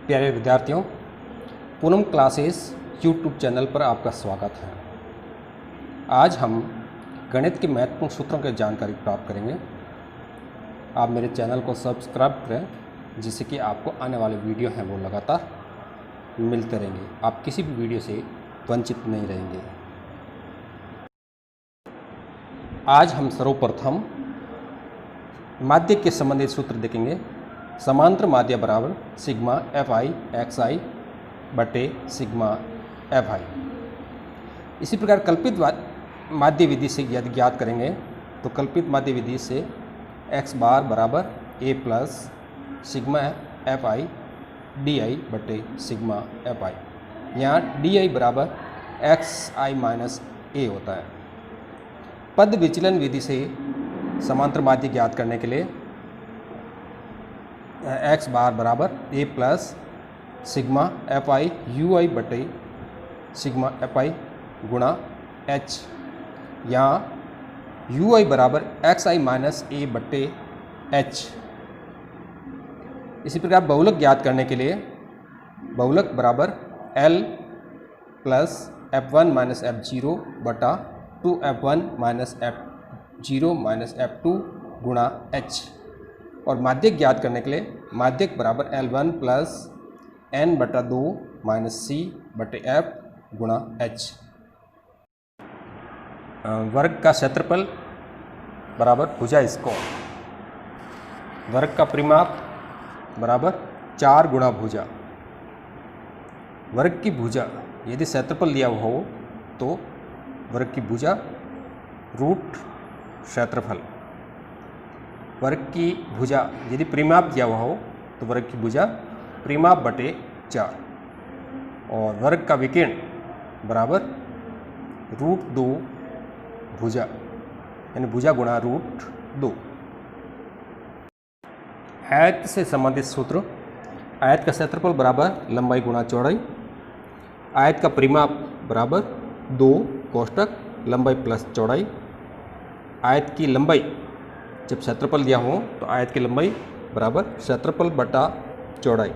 प्यारे विद्यार्थियों, Poonam classes YouTube channel पर आपका स्वागत है। आज हम गणित के महत्वपूर्ण सूत्रों की जानकारी प्राप्त करेंगे। आप मेरे चैनल को सब्सक्राइब करें, जिससे कि आपको आने वाले वीडियो हैं वो लगातार मिलते रहेंगे। आप किसी भी वीडियो से वंचित नहीं रहेंगे। आज हम सर्वप्रथम माध्य के संबंधित सूत्र देखेंगे। समांतर माध्य बराबर सिग्मा एफ आई एक्स आई बटे सिग्मा एफ आई। इसी प्रकार कल्पित माध्य विधि से यदि ज्ञात करेंगे तो कल्पित माध्य विधि से एक्स बार बराबर a plus sigma f i d i बटे सिग्मा एफ आई। यहाँ डी आई बराबर एक्स आई माइनस ए होता है। पद विचलन विधि से समांतर माध्य ज्ञात करने के लिए एक्स बार बराबर a plus sigma f i u i बटे सिग्मा एफ आई गुणा एच। यहाँ यू आई बराबर एक्स आई माइनस ए बटे एच। इसी प्रकार बहुलक ज्ञात करने के लिए बहुलक बराबर l plus f one minus f zero बटा two f one minus f zero minus f two गुणा एच। और माध्यक ज्ञात करने के लिए माध्यक बराबर एल वन प्लस एन बटा दो माइनस सी बटे एफ गुणा एच। वर्ग का क्षेत्रफल बराबर भुजा स्क्वायर। वर्ग का परिमाप बराबर 4 गुणा भुजा। वर्ग की भुजा यदि क्षेत्रफल दिया हुआ हो तो वर्ग की भुजा रूट क्षेत्रफल। वर्ग की भुजा यदि परिमाप दिया हुआ हो तो वर्ग की भुजा परिमाप बटे 4। और वर्ग का विकर्ण बराबर रूट 2 भुजा, यानी भुजा गुणा रूट 2। आयत से संबंधित सूत्र। आयत का क्षेत्रफल बराबर लंबाई गुणा चौड़ाई। आयत का परिमाप बराबर 2 कोष्टक लंबाई प्लस चौड़ाई। आयत की लंबाई जब क्षेत्रफल दिया हो तो आयत की लंबाई बराबर क्षेत्रफल बटा चौड़ाई।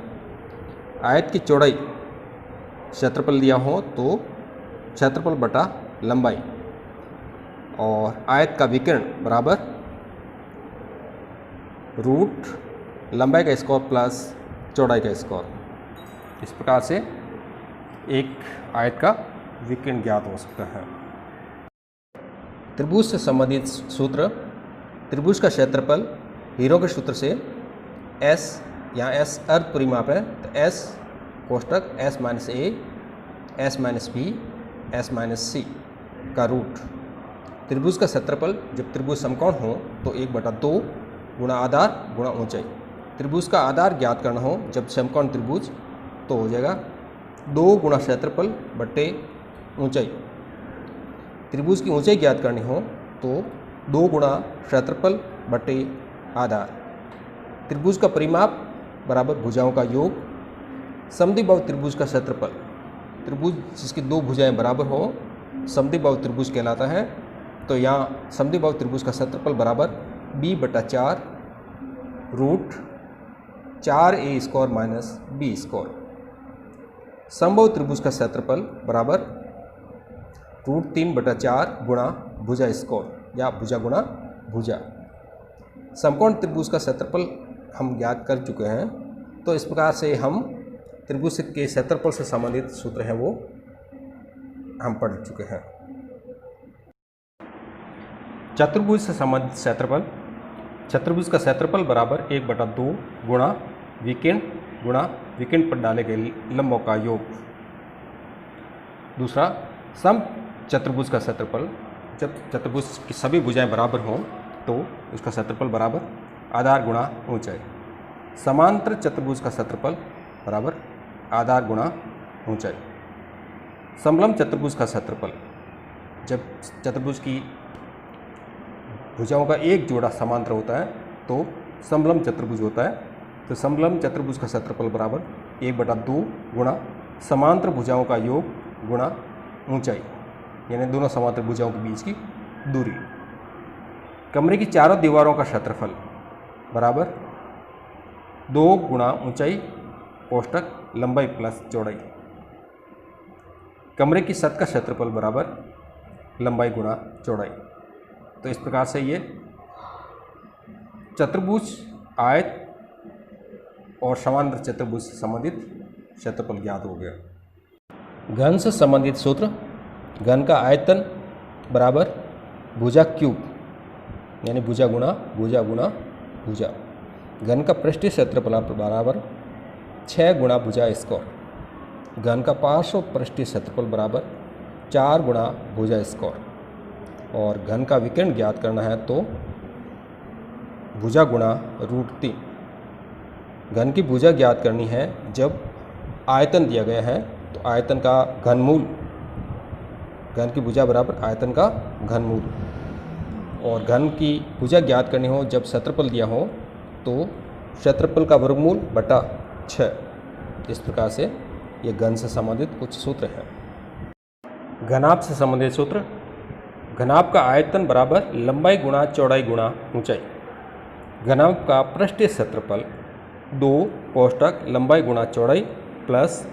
आयत की चौड़ाई क्षेत्रफल दिया हो तो क्षेत्रफल बटा लंबाई। और आयत का विकर्ण बराबर रूट लंबाई का स्क्वायर प्लस चौड़ाई का स्क्वायर। इस प्रकार से एक आयत का विकर्ण ज्ञात हो सकता है। त्रिभुज से संबंधित सूत्र। त्रिभुज का क्षेत्रफल हीरो के सूत्र से एस, यहाँ एस अर्ध परिमाप है तो एस कोष्टक s minus a s minus b s minus c का रूट। त्रिभुज का क्षेत्रफल जब त्रिभुज समकोण हो तो 1/2 गुणा आधार गुणा ऊंचाई। त्रिभुज का आधार ज्ञात करना हो जब समकोण त्रिभुज तो हो जाएगा 2 गुणा क्षेत्रफल बटे ऊंचाई। त्रिभुज की ऊंचाई ज्ञात करनी हो तो 2 गुणा क्षेत्रफल बटे आधार। त्रिभुज का परिमाप बराबर भुजाओं का योग। समद्विबाहु त्रिभुज का क्षेत्रफल। त्रिभुज जिसकी 2 भुजाएं बराबर हो समद्विबाहु त्रिभुज कहलाता है। तो यहाँ समद्विबाहु त्रिभुज का क्षेत्रफल बराबर b/4 root 4a square minus b square. समबाहु त्रिभुज का क्षेत्रफल बराबर रूट 3/4 गुणा भुजा स्क्वायर या भुजा गुणा भुजा। समकोण त्रिभुज का क्षेत्रफल हम ज्ञात कर चुके हैं। तो इस प्रकार से हम त्रिभुज के क्षेत्रफल से संबंधित सूत्र हैं वो हम पढ़ चुके हैं। चतुर्भुज से संबंधित क्षेत्रफल। चतुर्भुज का क्षेत्रफल बराबर 1/2 गुणा विकर्ण पर डाले गए लंबों का योग। दूसरा सम चतुर्भुज का क्षेत्रफल। जब चतुर्भुज की सभी भुजाएं बराबर हों तो उसका क्षेत्रफल बराबर आधार गुणा ऊंचाई। समांतर चतुर्भुज का क्षेत्रफल बराबर आधार गुणा ऊंचाई। समलंब चतुर्भुज का क्षेत्रफल। जब चतुर्भुज की भुजाओं का एक जोड़ा समांतर होता है तो समलंब चतुर्भुज होता है। तो समलंब चतुर्भुज का क्षेत्रफल बराबर 1/2 गुणा समांतर भुजाओं का योग गुणा ऊंचाई, यानी दोनों समांतर भुजाओं के बीच की दूरी। कमरे की चारों दीवारों का क्षेत्रफल बराबर 2 गुणा ऊंचाई कोष्टक लंबाई प्लस चौड़ाई। कमरे की छत का क्षेत्रफल बराबर लंबाई गुणा चौड़ाई। तो इस प्रकार से ये चतुर्भुज, आयत और समांतर चतुर्भुज से संबंधित क्षेत्रफल ज्ञात हो गया। घन से संबंधित सूत्र, घन का आयतन बराबर भुजा क्यूब, यानी भुजा गुणा भुजा गुणा भुजा। घन का पृष्ठीय क्षेत्रफल बराबर 6 गुणा भुजा स्क्वायर। घन का पार्श्व पृष्ठीय क्षेत्रफल बराबर 4 गुणा भुजा स्क्वायर। और घन का विकर्ण ज्ञात करना है तो भुजा गुणा √3। घन की भुजा ज्ञात करनी है जब आयतन दिया गया है तो आयतन का घनमूल, घन की भुजा बराबर आयतन का घनमूल। और घन की भुजा ज्ञात करनी हो जब क्षेत्रफल दिया हो तो क्षेत्रफल का वर्गमूल बटा 6। इस प्रकार से ये घन से संबंधित कुछ सूत्र हैं। घनाभ से संबंधित सूत्र, घनाभ का आयतन बराबर लंबाई गुणा चौड़ाई गुणा ऊंचाई। घनाभ का पृष्ठीय क्षेत्रफल 2 कोष्टक लंबाई गुणा चौड़ाई प्लस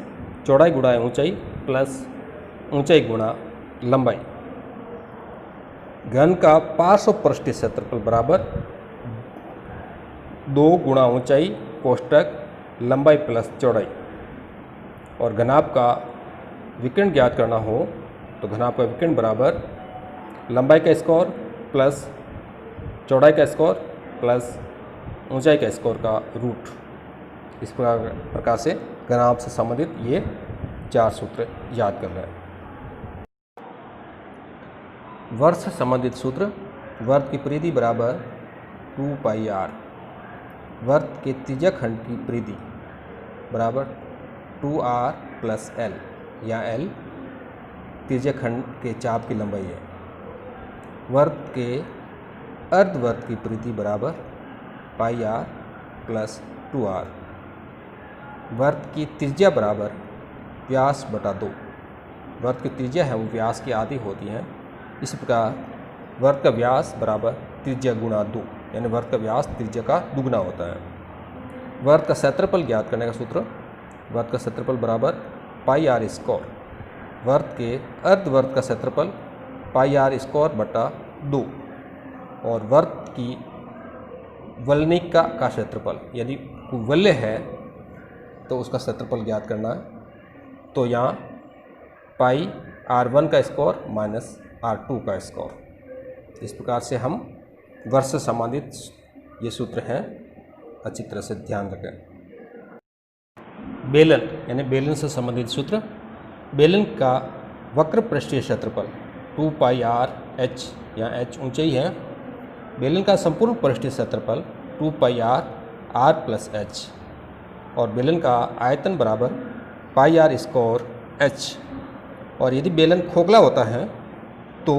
चौड़ाई गुणा ऊंचाई प्लस ऊंचाई गुणा लंबाई। घन का पार्श्व पृष्ठीय क्षेत्रफल बराबर 2 गुणा ऊंचाई कोष्टक लंबाई प्लस चौड़ाई। और घनाभ का विकर्ण ज्ञात करना हो तो घनाभ का विकर्ण बराबर लंबाई का स्क्वायर प्लस चौड़ाई का स्क्वायर प्लस ऊंचाई का स्क्वायर का रूट। इस प्रकार से घनाभ से संबंधित ये 4 सूत्र याद कर रहे हैं। वर्ग से संबंधित सूत्र, वर्ग की परिधि बराबर 2πr। वर्ग के त्रिज्याखंड की परिधि बराबर 2r प्लस l, या l त्रिज्याखंड के चाप की लंबाई है। वर्ग के अर्धवर्ग की परिधि बराबर πr प्लस 2r। वर्ग की त्रिज्या बराबर व्यास बटा 2। वर्ग की त्रिज्या है वो व्यास की आधी होती है। इसी प्रकार वर्ग का व्यास बराबर त्रिज्या गुणा 2, यानी वर्ग का व्यास त्रिज्या का दुगना होता है। वर्ग का क्षेत्रफल ज्ञात करने का सूत्र, वर्ग का क्षेत्रफल बराबर πr स्क्वायर। वर्ग के अर्धवर्ग का क्षेत्रफल πr स्क्वायर बटा 2। और वर्ग की वलनिका का क्षेत्रफल, यदि वलय है तो उसका क्षेत्रफल ज्ञात करना है। तो यहाँ πr1 का स्क्वायर माइनस r2 का स्क्वायर। इस प्रकार से हम वर्ग से संबंधित ये सूत्र हैं, अच्छी तरह से ध्यान रखें। बेलन, यानी बेलन से संबंधित सूत्र, बेलन का वक्र पृष्ठीय क्षेत्रफल 2πr(h), यहाँ h ऊंचाई है। बेलन का संपूर्ण पृष्ठीय क्षेत्रफल 2πr(r + h) और बेलन का आयतन बराबर πr स्क्वायर h। और यदि बेलन खोखला होता है तो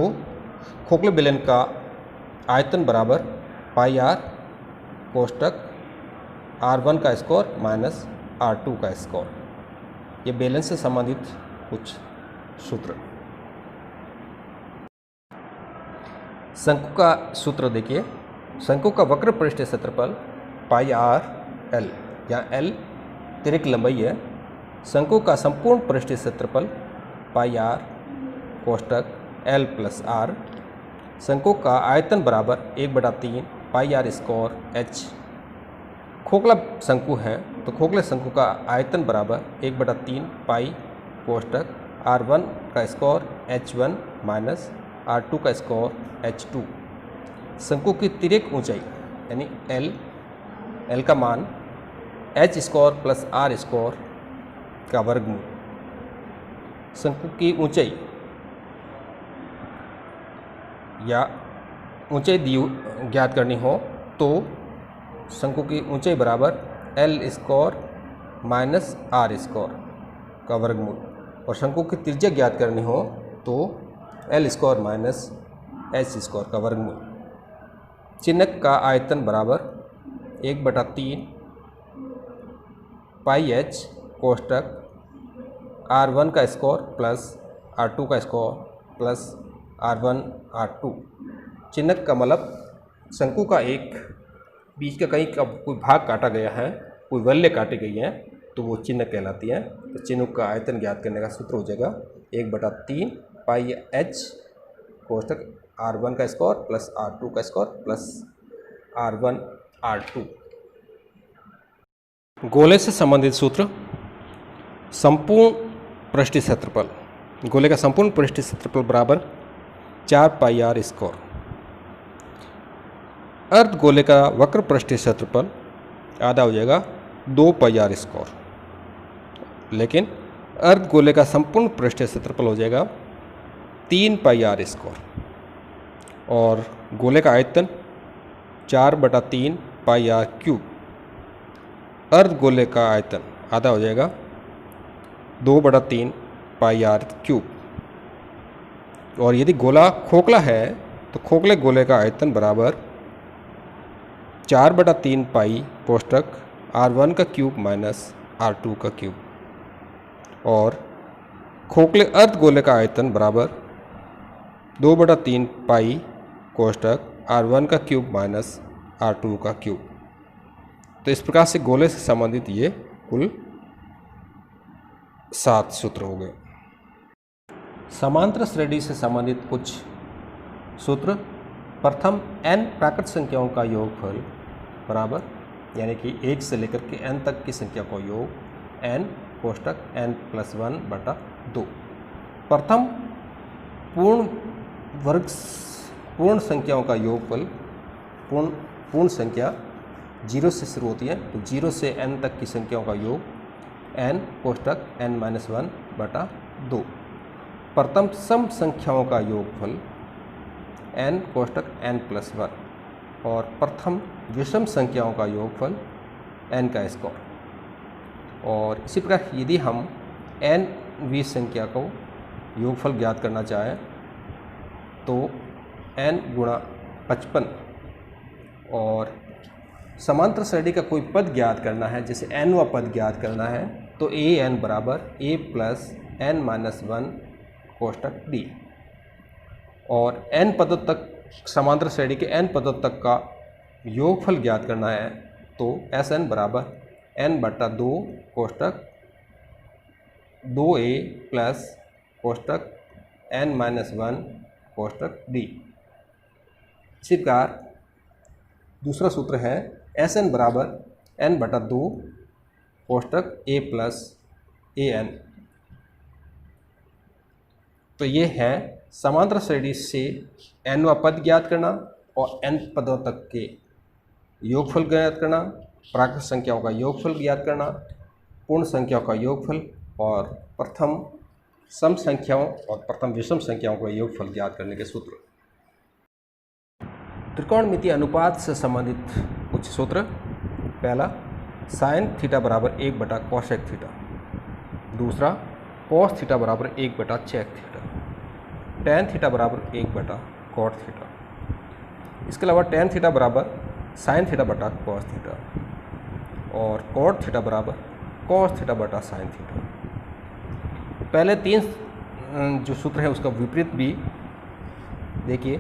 खोखले बेलन का आयतन बराबर πr कोष्टक r1 का स्क्वायर माइनस r2 का स्क्वायर। ये बेलन से संबंधित कुछ सूत्र। शंकु का सूत्र देखिए, शंकु का वक्र पृष्ठीय क्षेत्रफल πr(l), यहाँ l तिर्यक लंबाई है। शंकु का संपूर्ण पृष्ठीय क्षेत्रफल πr कोष्टक l + r। शंकु का आयतन बराबर 1/3 πr स्क्वायर h। खोखला शंकु है तो खोखले शंकु का आयतन बराबर 1/3 पाई कोष्टक r1 का स्क्वायर h1 माइनस r2 का स्क्वायर h2। शंकु की तिर्यक ऊंचाई यानी l का मान h square plus r square का वर्गमूल। शंकु की ऊंचाई या ऊंचाई ज्ञात करनी हो तो शंकु की ऊंचाई बराबर l square minus r square का वर्गमूल। और शंकु की त्रिज्या ज्ञात करनी हो तो l square minus h square का वर्गमूल। चिन्हक का आयतन बराबर 1/3 पाई h कोष्टक r1 का स्क्वायर प्लस r2 का स्क्वायर प्लस r1 r2। चिन्हक का मतलब शंकु का एक बीच का कहीं का कोई भाग काटा गया है, कोई वल्य काटी गई है तो वो चिन्ह कहलाती हैं। तो चिन्ह का आयतन ज्ञात करने का सूत्र हो जाएगा 1/3 पाई h कोष्टक R1 का स्क्वायर प्लस R2 का स्क्वायर प्लस R1 R2। गोले से संबंधित सूत्र, संपूर्ण पृष्ठीय क्षेत्रफल, गोले का संपूर्ण पृष्ठीय क्षेत्रफल बराबर 4 पाई r स्क्वायर। अर्ध गोले का वक्र पृष्ठीय क्षेत्रफल आधा हो जाएगा 2 पाई r स्क्वायर, लेकिन अर्ध गोले का संपूर्ण पृष्ठीय क्षेत्रफल हो जाएगा 3 पाई r स्क्वायर और गोले का आयतन 4/3 पाई r क्यूब। अर्ध गोले का आयतन आधा हो जाएगा 2/3 पाई r क्यूब। और यदि गोला खोखला है तो खोखले गोले का आयतन बराबर 4/3 पाई कोष्टक R1 का क्यूब माइनस R2 का क्यूब। और खोखले अर्ध गोले का आयतन बराबर 2/3 पाई कोष्टक R1 का क्यूब माइनस R2 का क्यूब। तो इस प्रकार से गोले से संबंधित ये कुल 7 सूत्र हो गए। समांतर श्रेणी से संबंधित कुछ सूत्र। प्रथम n प्राकृत संख्याओं का योगफल बराबर, यानी कि 1 से लेकर के n तक की संख्या का योग n कोष्टक n+1/2। प्रथम पूर्ण संख्याओं का योगफल, पूर्ण संख्या 0 से शुरू होती है तो 0 से n तक की संख्याओं का योग n कोष्टक n-1/2। प्रथम सम संख्याओं का योगफल n कोष्टक n+1 और प्रथम विषम संख्याओं का योगफल n का स्क्वायर। और इसी प्रकार यदि हम n वीं संख्या को योगफल ज्ञात करना चाहें तो n गुणा 55 और समांतर श्रेणी का कोई पद ज्ञात करना है, जैसे nवां पद ज्ञात करना है तो an बराबर a प्लस n-1 कोष्टक d। और n पदों तक, समांतर श्रेणी के n पदों तक का योगफल ज्ञात करना है तो Sn बराबर n/2 कोष्टक 2a plus कोष्टक n-1 कोष्टक d। इसी प्रकार दूसरा सूत्र है Sn बराबर n/2 कोष्टक a प्लस an। तो ये है समांतर श्रेणी से nवां पद ज्ञात करना और n पदों तक के योगफल ज्ञात करना, प्राकृत संख्याओं का योगफल ज्ञात करना, पूर्ण संख्याओं का योगफल और प्रथम सम संख्याओं और प्रथम विषम संख्याओं का योगफल ज्ञात करने के सूत्र। त्रिकोणमितीय अनुपात से संबंधित कुछ सूत्र। पहला, साइन थीटा बराबर 1/cosec थीटा। दूसरा, कॉस थीटा बराबर 1/sec थीटा। tan थीटा बराबर 1/cot थीटा। इसके अलावा tan थीटा बराबर sin थीटा बटा cos थीटा और cot थीटा बराबर cos थीटा बटा sin थीटा। पहले 3 जो सूत्र है उसका विपरीत भी देखिए।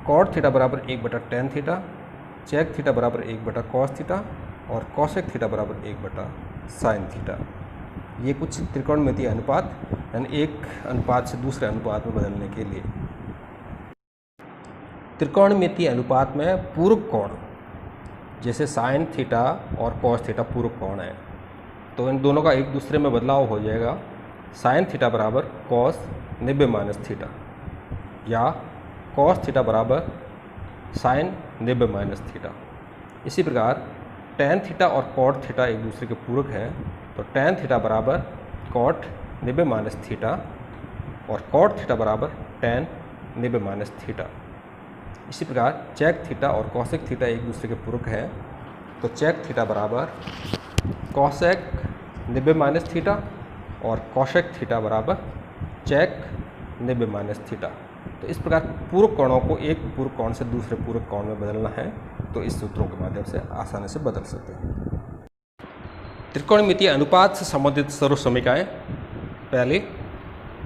cot थीटा बराबर 1/tan थीटा, sec थीटा बराबर 1/cos थीटा और cosec थीटा बराबर 1/sin थीटा। ये कुछ त्रिकोणमितीय अनुपात, यानी एक अनुपात से दूसरे अनुपात में बदलने के लिए। त्रिकोणमितीय अनुपात में पूरक कोण, जैसे साइन थीटा और कॉस थीटा पूरक कोण है तो इन दोनों का एक दूसरे में बदलाव हो जाएगा। साइन थीटा बराबर कॉस 90 - थीटा या कॉस थीटा बराबर साइन 90 - थीटा। इसी प्रकार tan थीटा और कॉट थीटा एक दूसरे के पूरक हैं तो tan थीटा बराबर कॉट 90 - थीटा और कॉट थीटा बराबर tan 90 - थीटा। इसी प्रकार चेक थीटा और कॉसेक थीटा एक दूसरे के पूरक हैं तो चेक थीटा बराबर कॉसेक 90 - थीटा और कॉसेक थीटा बराबर चेक 90 - थीटा। तो इस प्रकार पूरक कोणों को एक पूरक कोण से दूसरे पूरक कोण में बदलना है तो इस सूत्रों के माध्यम से आसानी से बदल सकते हैं। त्रिकोणमितीय अनुपात से संबंधित सर्व समीकरण। पहले,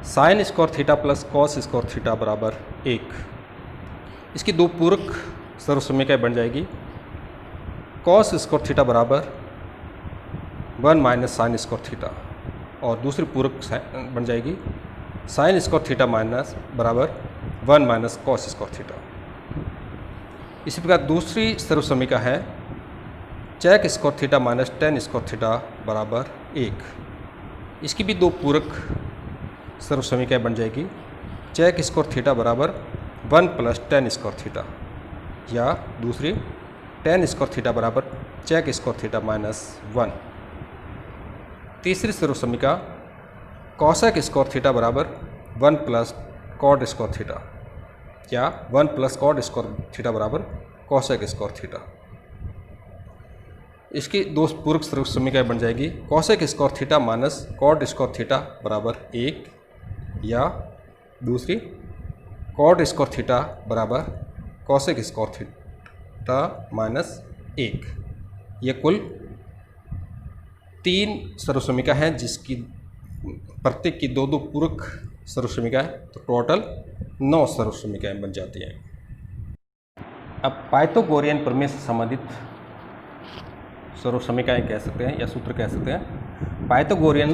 sine square theta plus cos square theta बराबर 1। इसकी दो पूरक सर्व समीकरण बन जाएगी। कॉस स्क्वायर थीटा बराबर 1 माइनस साइन स्क्वायर थीटा, और दूसरी पूरक बन जाएगी साइन स्क्वायर थीटा माइनस बराबर 1 माइनस कॉस स्क्वायर थीटा। इसी प्रकार दूसरी सर्वसमीका है sec square theta minus tan square theta बराबर 1। इसकी भी दो पूरक सर्वसमीकाएँ बन जाएगी। चेक स्क्वायर थीटा बराबर 1 प्लस टेन स्क्वायर थीटा, या दूसरी टेन स्क्वायर थीटा बराबर चेक स्क्वायर थीटा माइनस 1। तीसरी सर्वसमीका कॉसेक स्क्वायर थीटा बराबर 1 प्लस कॉट स्क्वायर थीटा, या 1 प्लस कॉट स्क्वायर थीटा बराबर कॉसेक स्क्वायर थीटा। इसकी दो पूरक सर्वसमीकाएँ बन जाएगी cosec square theta minus cot square theta बराबर 1, या दूसरी कॉट स्क्वायर थीटा बराबर कॉसेक स्क्वायर थीटा माइनस 1। ये कुल 3 सर्वसमीका हैं, जिसकी प्रत्येक की दो दो पूरक सर्वसमीकाएँ, तो टोटल 9 सर्वसमीकाएँ बन जाती हैं। अब पाइथागोरियन प्रमेय से संबंधित सर्वसमीकाएँ कह सकते हैं या सूत्र कह सकते हैं। पाइथागोरियन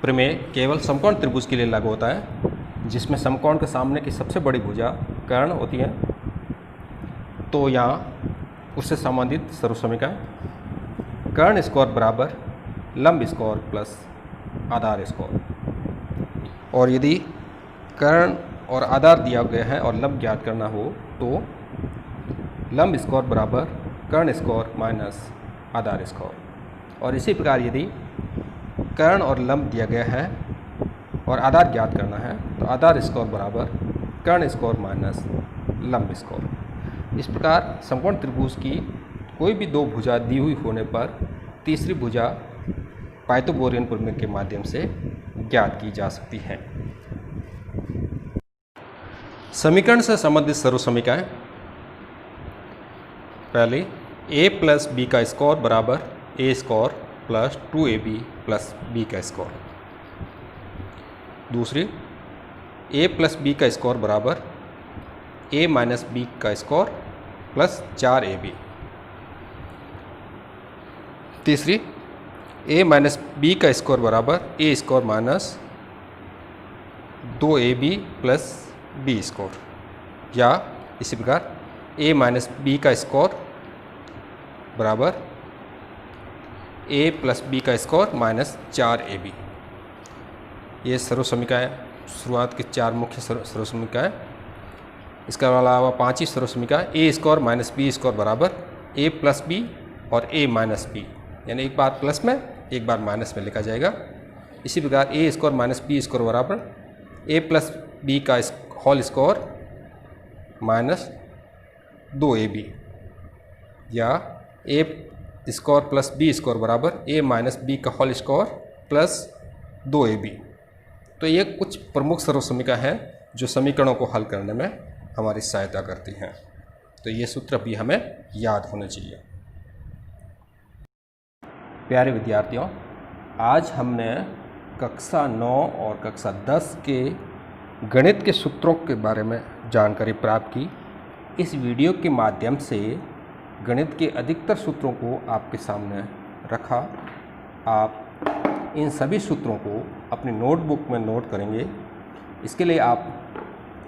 प्रमेय केवल समकोण त्रिभुज के लिए लागू होता है, जिसमें समकोण के सामने की सबसे बड़ी भुजा कर्ण होती है। तो यहाँ उससे संबंधित सर्वसमीकाएँ कर्ण स्क्वायर बराबर लंब स्क्वायर प्लस आधार स्क्वायर। और यदि कर्ण और आधार दिया गया है और लंब ज्ञात करना हो तो लंब स्क्वायर बराबर कर्ण स्क्वायर माइनस आधार स्क्वायर। और इसी प्रकार यदि कर्ण और लंब दिया गया है और आधार ज्ञात करना है तो आधार स्क्वायर बराबर कर्ण स्क्वायर माइनस लंब स्क्वायर। इस प्रकार समकोण त्रिभुज की कोई भी दो भुजा दी हुई होने पर तीसरी भुजा पाइथागोरियन प्रमेय के माध्यम से ज्ञात की जा सकती है। समीकरण से संबंधित सर्वसमीकाएँ, पहली a प्लस बी का स्क्वायर बराबर a square plus 2ab plus b का स्क्वायर। दूसरी a प्लस बी का स्क्वायर बराबर a माइनस बी का स्क्वायर प्लस 4ab। तीसरी a माइनस बी का स्क्वायर बराबर a square minus 2ab plus b square, या इसी प्रकार a माइनस बी का स्क्वायर बराबर a प्लस बी का स्क्वायर माइनस 4ab। ये सर्वसमीकाएँ शुरुआत के 4 मुख्य सर्वसमीकाएँ। इसके अलावा 5 सर्वसमीका a square minus b square बराबर a प्लस बी और a माइनस बी, यानी एक बार प्लस में एक बार माइनस में लिखा जाएगा। इसी प्रकार a square minus b square बराबर a प्लस बी का होल स्क्वायर माइनस 2ab, या a square plus b square बराबर a माइनस बी का होल स्क्वायर प्लस 2ab। तो ये कुछ प्रमुख सर्वसमीका हैं जो समीकरणों को हल करने में हमारी सहायता करती हैं। तो ये सूत्र भी हमें याद होने चाहिए। प्यारे विद्यार्थियों, आज हमने कक्षा 9 और कक्षा 10 के गणित के सूत्रों के बारे में जानकारी प्राप्त की। इस वीडियो के माध्यम से गणित के अधिकतर सूत्रों को आपके सामने रखा। आप इन सभी सूत्रों को अपनी नोटबुक में नोट करेंगे। इसके लिए आप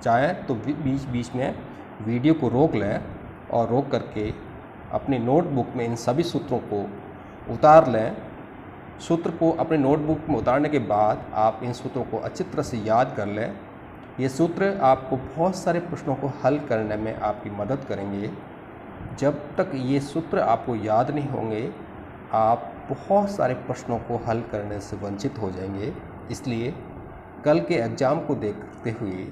चाहें तो बीच बीच में वीडियो को रोक लें और रोक करके अपनी नोटबुक में इन सभी सूत्रों को उतार लें। सूत्र को अपने नोटबुक में उतारने के बाद आप इन सूत्रों को अच्छी तरह से याद कर लें। ये सूत्र आपको बहुत सारे प्रश्नों को हल करने में आपकी मदद करेंगे। जब तक ये सूत्र आपको याद नहीं होंगे, आप बहुत सारे प्रश्नों को हल करने से वंचित हो जाएंगे। इसलिए कल के एग्ज़ाम को देखते हुए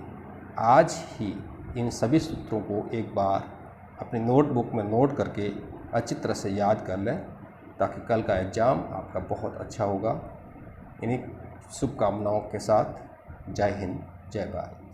आज ही इन सभी सूत्रों को एक बार अपनी नोटबुक में नोट करके अच्छी तरह से याद कर लें, ताकि कल का एग्ज़ाम आपका बहुत अच्छा होगा। इन्हीं शुभकामनाओं के साथ जय हिंद, जय भारत।